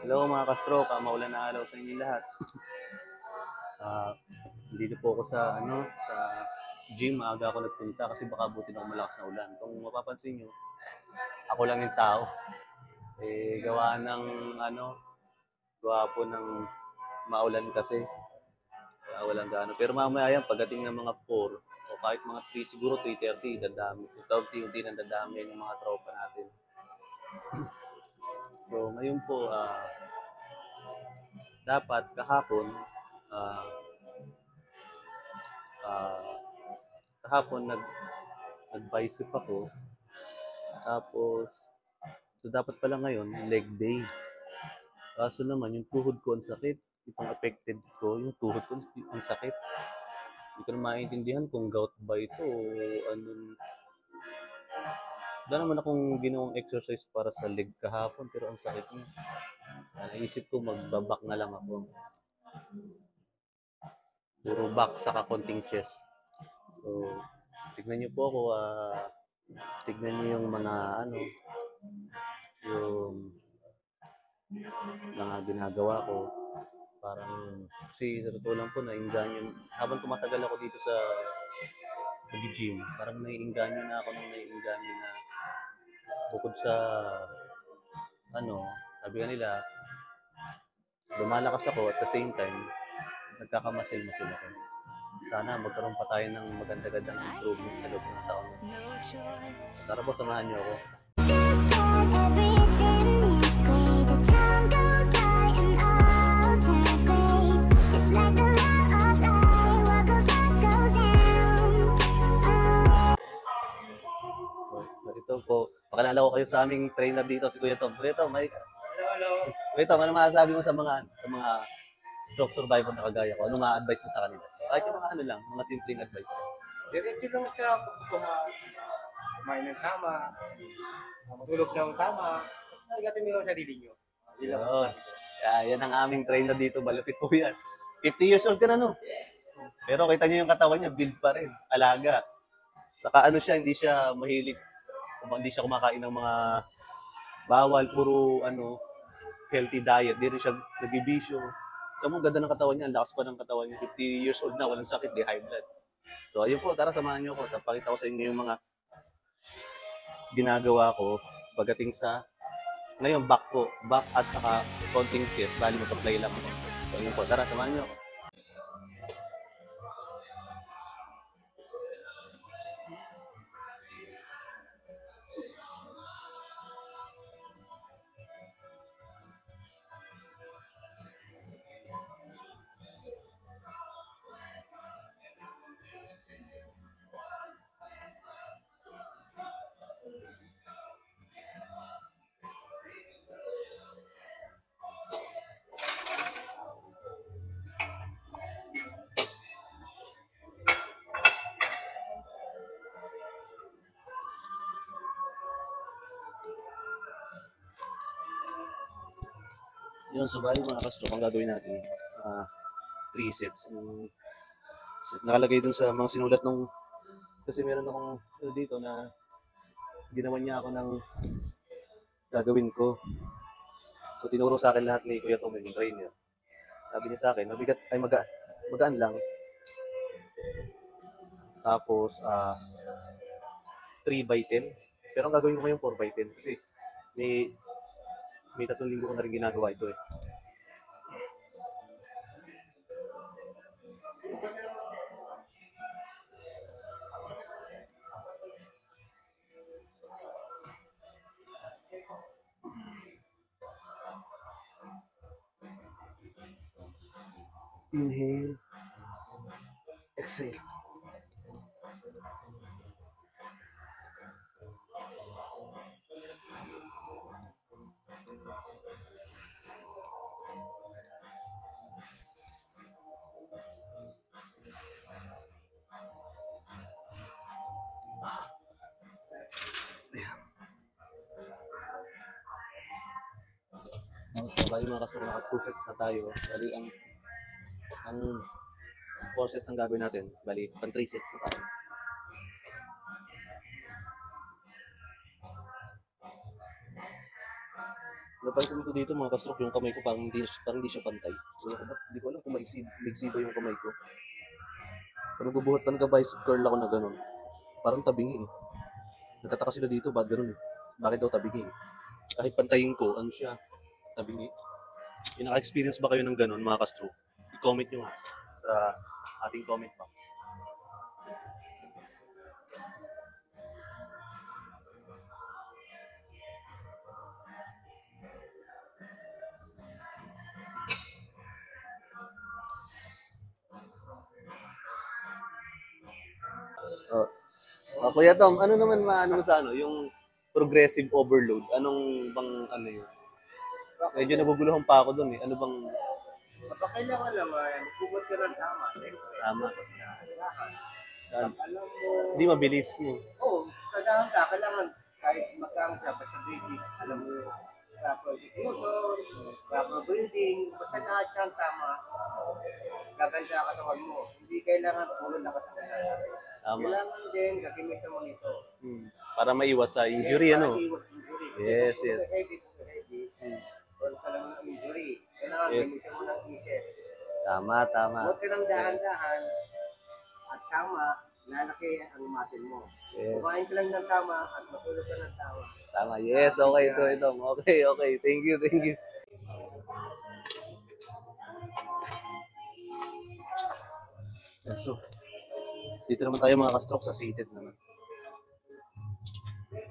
Hello mga ka-stroke, maulan na araw sa inyo lahat. Dito po ako sa sa gym, maaga ako nagpunta kasi baka buti ng malakas na ulan. Kung mapapansin niyo, ako lang yung tao. Gawa ng gawa po ng maulan kasi. Kaya walang gaano. Pero mamaya yan, pagdating ng mga 4 o kahit mga 3, siguro 3:30, dadami. Unti-unti nang dadami ng mga tropa natin. So ngayon po, dapat kahapon, ah, ah, kahapon nag-bicep ako. Tapos, so dapat pala ngayon, leg day. Kaso naman, yung tuhod ko ang sakit. Itong affected ko, yung tuhod ko ang sakit. Hindi ko na maintindihan kung gout ba ito o anong... Wala naman akong ginawang exercise para sa leg kahapon, pero ang sakit niya. Naisip ko, magbabak na lang ako. Puro back, saka konting chest. So, tignan niyo po ako, tignan niyo yung mga yung mga ginagawa ko. Parang, kasi sa totoo lang po, nainganyo, habang tumatagal ako dito sa gym, parang naiinganyo na ako ng naiinganyo na bukod sa, sabi nga nila, lumalakas ako at the same time, nagkakamasil-masil ako. Sana magkaroon pa tayo ng maganda-gandang improvement sa loob ng taon. Tara po, samahan niyo ako. Ito po, pakilala ko kayo sa aming trainer dito, si Kuya Tom. Kuya Tom, hello. Kuya Tom, ano masasabi mo sa mga stroke survivor na kagaya ko? Ano ma-advise mo sa kanila? Kahit yung mga mga simpleng advice. Diretso lang siya kumain ng tama, matulog ng tama, tapos naligatin mo lang sa sarili nyo. Yan ang aming trainer dito, malupit po yan. 50 years old ka na, no? Pero kita niyo yung katawan niya, build pa rin, alaga. Saka siya, hindi siya mahilig, hindi siya kumakain ng mga bawal, puro healthy diet. Di rin siya nagibisyo. Tama, ganda ng katawan niya, ang lakas pa ng katawan niya. 50 years old na, walang sakit, di high blood. So ayun po, tara samahan niyo ako. Pakita ko sa inyo yung mga ginagawa ko pagdating sa ngayon back at saka konting chest, bali mag-apply lang ako. So ayun po, tara samahan niyo ako. Yun, so bali mga ka-stroke, ang gagawin natin, 3 sets. Nakalagay dun sa mga sinulat nung, kasi meron akong dito na ginawa niya ako ng gagawin ko. So tinuro sa akin lahat ni Kuya Tom, yung trainer. Sabi niya sa akin, mabigat, ay magaan lang. Tapos, 3x10. Pero ang gagawin ko ngayon 4x10 kasi may 3 linggo ko na rin ginagawa ito eh. Inhale. Exhale. So, bali mga kasama, naka 2 sets na tayo. Bali, ang 4 sets ang gagawin natin. Bali, pang 3 sets na tayo. Napansin ko dito mga kastroke, yung kamay ko parang hindi siya pantay. Hindi ko alam kung maigsi ba yung kamay ko. Pag nagbubuhat pa nagka-bicep curl ako na gano'n, parang tabingi eh. Nagtataka sila dito, bakit gano'n eh? Bakit daw tabingi eh? Kahit pantayin ko, ano siya, tabingi. Yung naka-experience ba kayo ng gano'n mga kastroke? I-comment nyo nga sa ating comment box. Oh. Kuya Tom, ano naman maano mo sa ano, yung progressive overload? Anong bang ano yun? Medyo naguguluhan pa ako doon eh. Ano bang Kapag kailangan naman, hugot ka ng tama, siyempre. tama? Tapos na, kailangan. Ah, Pag alam mo, Hindi mabilis no? kailangan ka, kailangan kahit magkano siya, basta basic, alam mo, proper execution, proper breathing, basta lahat yan tama, gaganda ang katawan mo. Hindi kailangan puro lakas ang kailangan. Tama. Kailangan din, gagamitan mo nito. Para maiwas sa injury, Yes, ano? para iwas injury. Kasi Yes, kung yes. heavy, or ka lang ng injury. Kailangan Yes. gamitin mo ng isip. Tama, tama. Huwag ka ng dahan-dahan at tama, lalaki ang muscle mo. Yes. Kumain ka lang ng tama at matulog ka ng tama. Tama, yes. Okay, ito. Okay, okay. Thank you, thank you. So, dito naman tayo mga ka-stroke sa seated naman.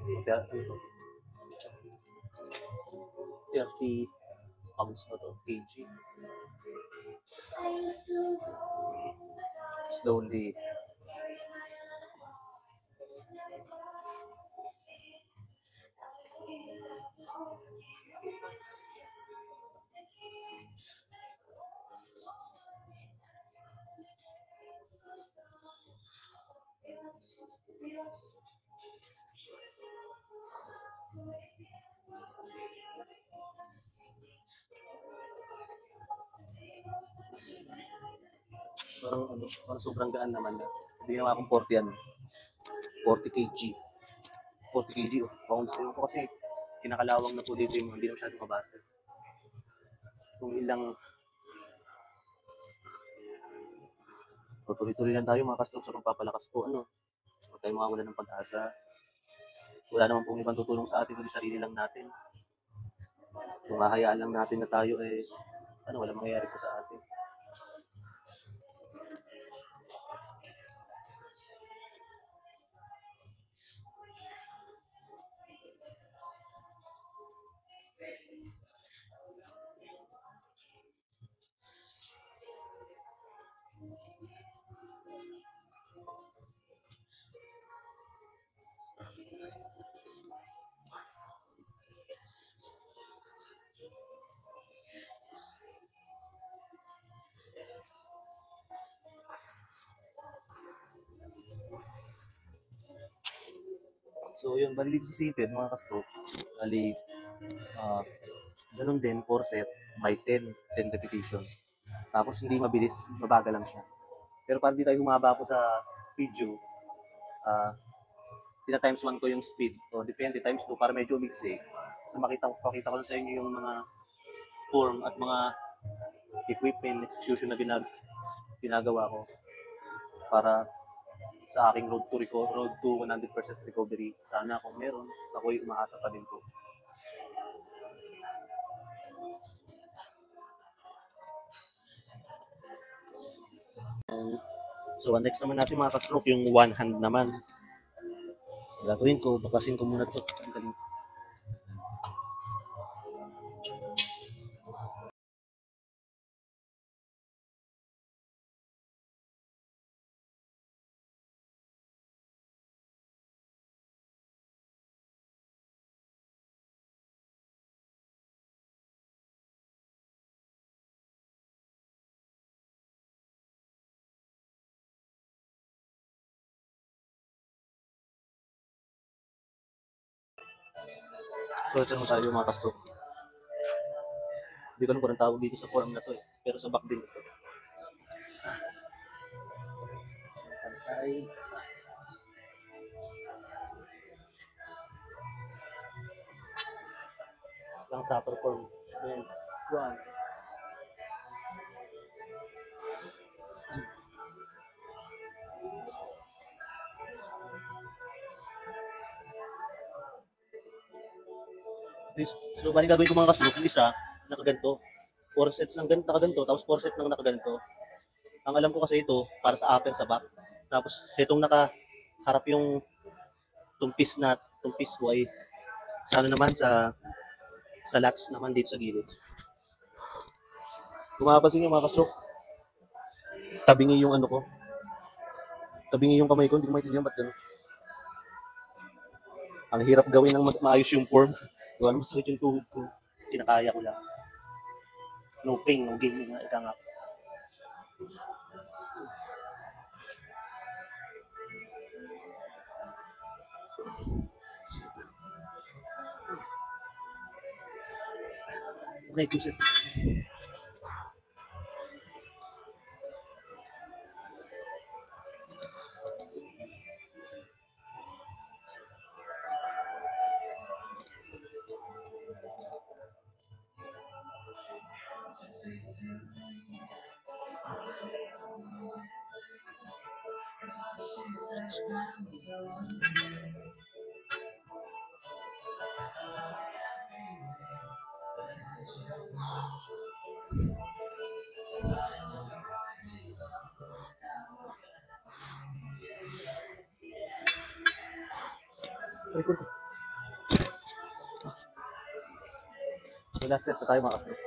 So, 30 pounds na to, kg. Slowly. Parang sobrang gaan naman na. Hindi naman akong 40 ano. 40 kg. 40 kg pounds. Ewan ko kasi kinakalawang na po dito yung hindi na masyadong mabasa. Kung ilang tuloy-tuloy lang tayo mga ka-stroke sa pagpapalakas po. Huwag tayo mawawala ng pag-asa. Wala naman pong ibang tutulong sa atin kundi sarili lang natin. Kung hahayaan lang natin na tayo walang mangyayari po sa atin. So yun, bali dito sa seated mga ka-stroke, bali ganun din, 4 set by 10 repetition. Tapos hindi mabilis, mabagal lang siya. Pero para di tayo humaba po sa video, tina times 1 ko yung speed. O depende, times 2 para medyo umigsi. So pakita ko lang sa inyo yung mga form at mga equipment, execution na ginagawa ko para sa aking road to 100% recovery. Sana kung meron, ako'y umaasa pa din po. So, next naman natin mga ka-stroke, yung one hand naman. So, gagawin ko, bakasin ko muna ito. Ang galing. So, ito naman tayo mga ka-stroke. Hindi ko alam kung anong tawag dito sa form na to pero sa back din ito. Pantay. Ang proper form. Then, one. So, bali gagawin ko mga kastroke. Yung isa, nakaganto. 4 sets ng ganito, nakaganto. Tapos 4 sets ng nakaganto. Ang alam ko kasi ito, para sa upper, sa back. Tapos, itong nakaharap yung tumpis ko ay sa ano naman, sa lats naman dito sa gilid. Kung makapansin nyo mga kastroke, tabingi yung ano ko. Tabingi yung kamay ko, hindi ko maintindihan ba't gano'n. Ang hirap gawin ng maayos yung form. Diba, masakit yung tuhod ko. Kinakaya ko lang. No pain, no gain. Ika nga. Okay, 2 sets. Record ko. So, last set na tayo mga kastroke.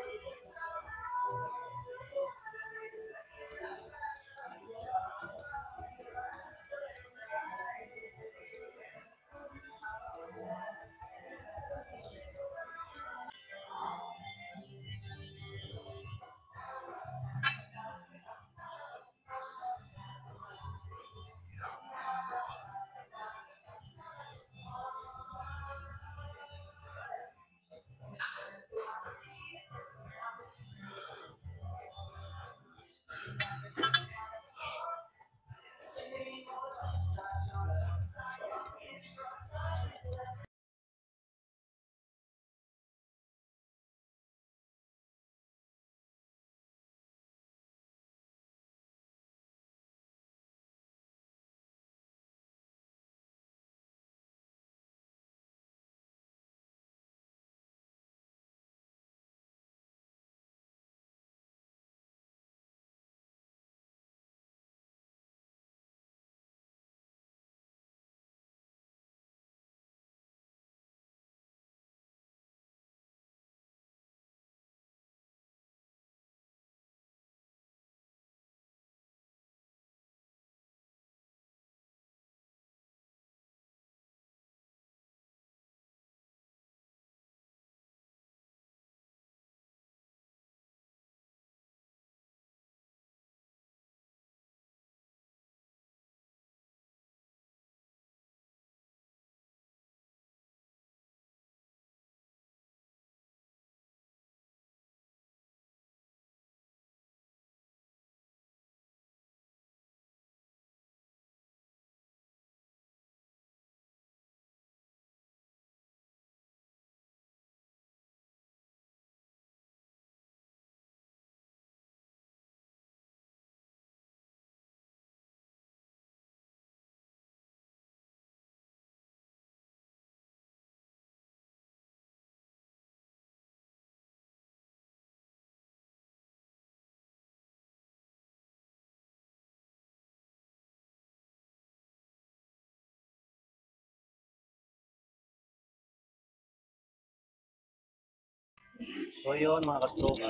So yun mga kastroke,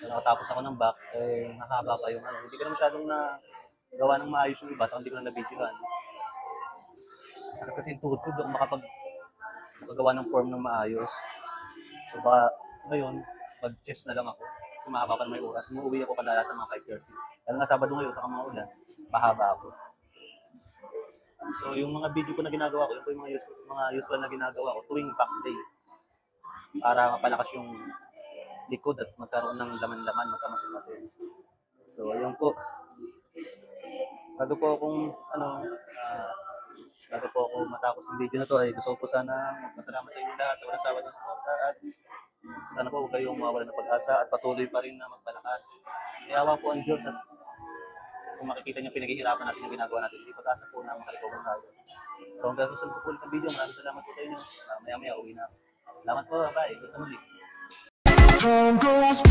nakatapos ako ng back, nakahaba pa yung ano. Hindi ko na masyadong na gawa ng maayos yung iba, saka hindi ko na nabidyohan. Sakit kasi yung tuhod ko, doon makagawa ng form ng maayos. So baka ngayon, mag-chest na lang ako. Kung mahaba pa na may oras, umuwi ako kadalasan sa mga 5:30. Lalo nga Sabado ngayon, saka mga ulan, mahaba ako. So yung mga video ko na ginagawa ko, yun po yung mga usual na ginagawa ko tuwing back day. Para mapalakas yung likod at magkaroon ng laman-laman, magkamasin-masin. So ayun po. Bago po akong bago po ako matapos ng video na to, ay gusto ko po sana magpasalamat sa inyo lahat sa walang sawa ng suporta at sana po huwag kayong mawala ng pag-asa at patuloy pa rin na magpalakas. Iawa po ang Diyos at kung makikita niyo pinaghihirapan natin yung ginagawa natin, hindi pag-asa po na makalikuban tayo. So hanggang susunod po ulit ng video, maraming salamat po sa inyo. Maya-maya uwi na ako. Salamat po, bye. Sa muli. Time goes